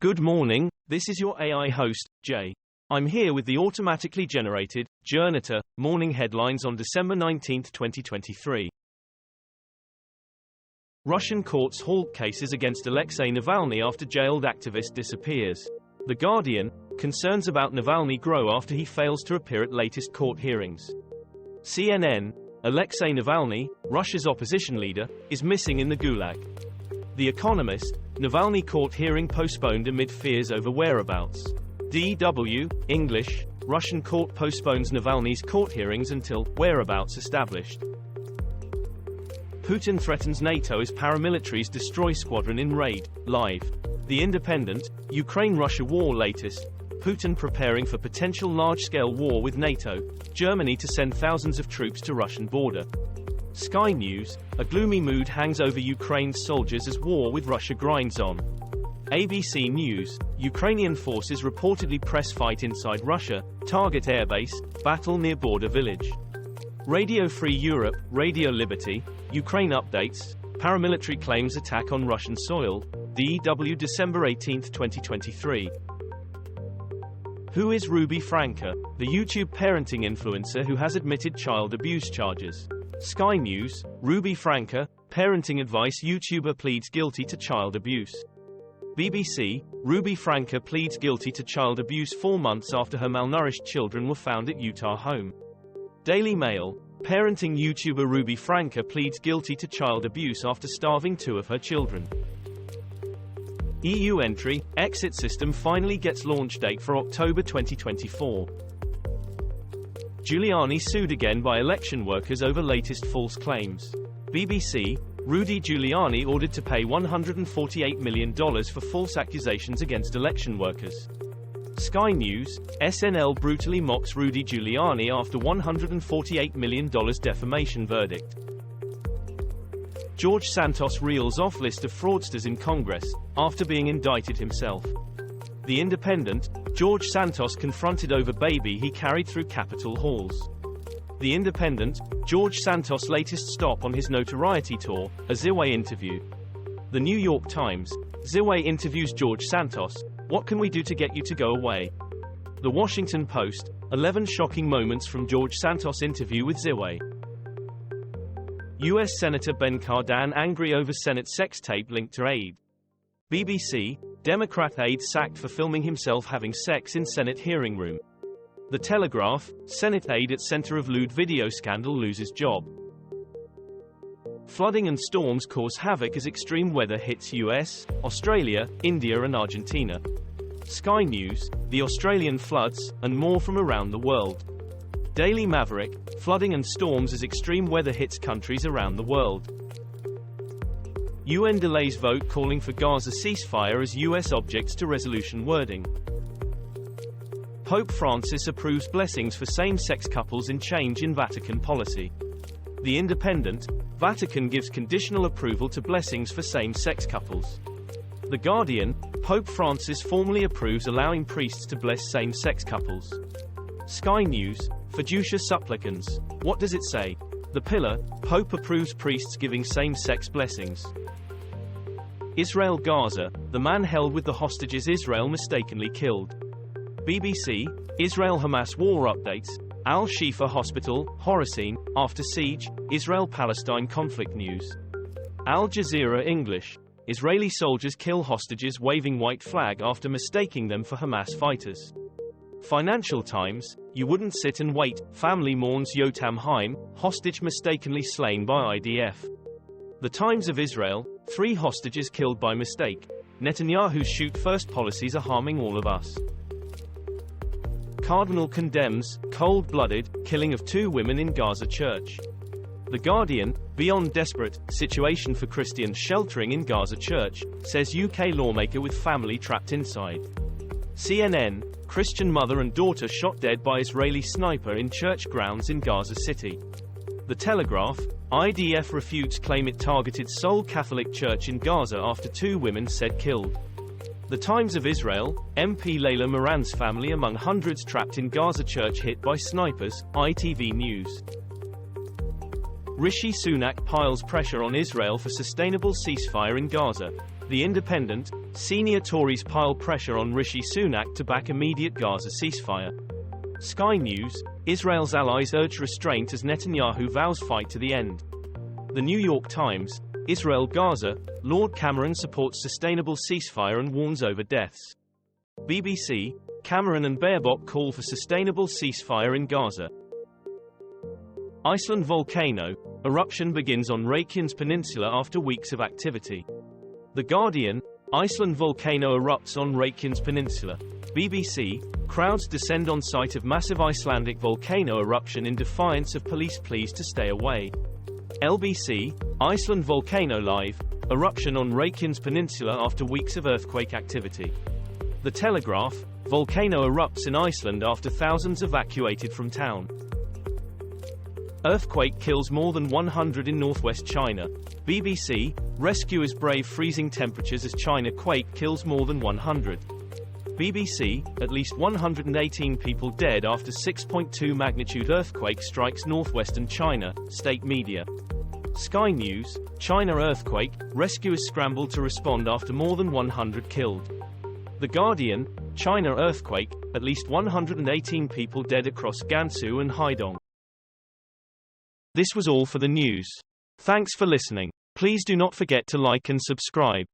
Good morning, this is your AI host, Jay. I'm here with the automatically generated, Journiter, morning headlines on December 19, 2023. Russian courts halt cases against Alexei Navalny after jailed activist disappears. The Guardian, concerns about Navalny grow after he fails to appear at latest court hearings. CNN, Alexei Navalny, Russia's opposition leader, is missing in the Gulag. The Economist, Navalny court hearing postponed amid fears over whereabouts. DW, English, Russian court postpones Navalny's court hearings until whereabouts established. Putin threatens NATO's paramilitaries destroy squadron in raid. Live. The Independent, Ukraine-Russia war latest. Putin preparing for potential large-scale war with NATO. Germany to send thousands of troops to Russian border. Sky News, a gloomy mood hangs over Ukraine's soldiers as war with Russia grinds on. ABC News, Ukrainian forces reportedly press fight inside Russia, target airbase, battle near border village. Radio Free Europe, Radio Liberty, Ukraine updates, paramilitary claims attack on Russian soil, DW December 18, 2023. Who is Ruby Franca, the YouTube parenting influencer who has admitted child abuse charges? Sky News, Ruby Franca, parenting advice YouTuber pleads guilty to child abuse. BBC, Ruby Franca pleads guilty to child abuse 4 months after her malnourished children were found at Utah home. Daily Mail, parenting YouTuber Ruby Franca pleads guilty to child abuse after starving 2 of her children. EU entry, exit system finally gets launch date for October 2024. Giuliani sued again by election workers over latest false claims. BBC, Rudy Giuliani ordered to pay $148 million for false accusations against election workers. Sky News, SNL brutally mocks Rudy Giuliani after $148 million defamation verdict. George Santos reels off list of fraudsters in Congress, after being indicted himself. The Independent, George Santos confronted over baby he carried through Capitol halls. The Independent, George Santos' latest stop on his notoriety tour, a Ziwe interview. The New York Times, Ziwe interviews George Santos, what can we do to get you to go away? The Washington Post, 11 shocking moments from George Santos' interview with Ziwe. U.S. Senator Ben Cardin angry over Senate sex tape linked to aide. BBC, Democrat aide sacked for filming himself having sex in Senate hearing room. The Telegraph, Senate aide at center of lewd video scandal loses job. Flooding and storms cause havoc as extreme weather hits US, Australia, India and Argentina. Sky News, the Australian floods, and more from around the world. Daily Maverick, flooding and storms as extreme weather hits countries around the world. UN delays vote calling for Gaza ceasefire as US objects to resolution wording. Pope Francis approves blessings for same-sex couples in change in Vatican policy. The Independent, Vatican gives conditional approval to blessings for same-sex couples. The Guardian, Pope Francis formally approves allowing priests to bless same-sex couples. Sky News, Fiducia supplicans, what does it say? The Pillar, Pope approves priests giving same-sex blessings. Israel Gaza, the man held with the hostages Israel mistakenly killed. BBC, Israel-Hamas war updates, Al-Shifa Hospital, Horazin, after siege, Israel-Palestine conflict news. Al Jazeera English, Israeli soldiers kill hostages waving white flag after mistaking them for Hamas fighters. Financial Times, you wouldn't sit and wait, family mourns Yotam Haim, hostage mistakenly slain by IDF. The Times of Israel, 3 hostages killed by mistake. Netanyahu's shoot-first policies are harming all of us. Cardinal condemns cold-blooded killing of 2 women in Gaza church. The Guardian, beyond desperate situation for Christians sheltering in Gaza church, says UK lawmaker with family trapped inside. CNN, Christian mother and daughter shot dead by Israeli sniper in church grounds in Gaza City. The Telegraph, IDF refutes claim it targeted Seoul Catholic Church in Gaza after 2 women said killed. The Times of Israel, MP Layla Moran's family among hundreds trapped in Gaza church hit by snipers, ITV News. Rishi Sunak piles pressure on Israel for sustainable ceasefire in Gaza. The Independent, senior Tories pile pressure on Rishi Sunak to back immediate Gaza ceasefire. Sky News, Israel's allies urge restraint as Netanyahu vows fight to the end. The New York Times, Israel-Gaza, Lord Cameron supports sustainable ceasefire and warns over deaths. BBC, Cameron and Baerbock call for sustainable ceasefire in Gaza. Iceland volcano, eruption begins on Reykjanes Peninsula after weeks of activity. The Guardian, Iceland volcano erupts on Reykjanes Peninsula. BBC, crowds descend on site of massive Icelandic volcano eruption in defiance of police pleas to stay away. LBC, Iceland volcano live, eruption on Reykjanes Peninsula after weeks of earthquake activity. The Telegraph, volcano erupts in Iceland after thousands evacuated from town. Earthquake kills more than 100 in northwest China. BBC, rescuers brave freezing temperatures as China quake kills more than 100. BBC, at least 118 people dead after 6.2 magnitude earthquake strikes northwestern China, state media. Sky News, China earthquake, rescuers scramble to respond after more than 100 killed. The Guardian, China earthquake, at least 118 people dead across Gansu and Haidong. This was all for the news. Thanks for listening. Please do not forget to like and subscribe.